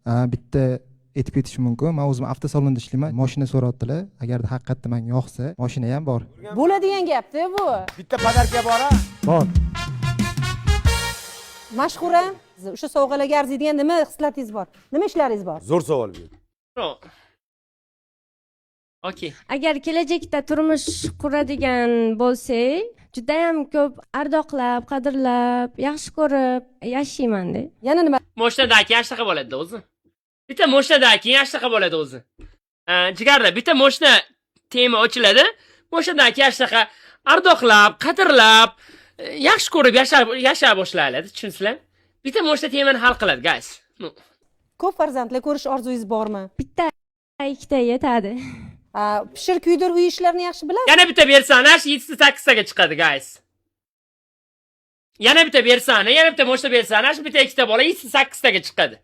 bitta aytib ketish mumkin. Men o'zim avtosalonda ishlayman. Mashina so'radilar. Agarda haqiqatda menga yoqsa, mashina ham bor. Bo'ladigan gapda bu. Bitta podarka bor-a? Bor. Mashhura, o'sha sovg'alarga arziydigan nima hislaringiz bor? Nima ishlaringiz bor? Zo'r savol bu. Okey. Agar kelajakda turmush quradigan bo'lsak, juda ham ko'p ardoqlab, qadrlab, yaxshi ko'rib yashayman-da. Yana nima? Moshinadan keyin ashtaqa bo'ladi o'zi. Bitta moshinadan keyin ashtaqa bo'ladi o'zi. Jigarlar, bitta moshina tema ochiladi. Moshinadan keyin ashtaqa ardoqlab, qadrlab, yaxshi ko'rib yashay boshlaydi, tushunsizlar? Bitta moshina temani hal qiladi, guys. Ko'p farzandli ko'rish orzungiz bormi? Bitta, ikkita yetadi. Pishir kuydir uy ishlarini yaxshi bilasiz? Yana bitta bersana, 7-8 taga chiqadi, guys. Yana bitta bersana, yana bitta moshina bersana, shu bitta ikkita bola 7-8 taga chiqadi.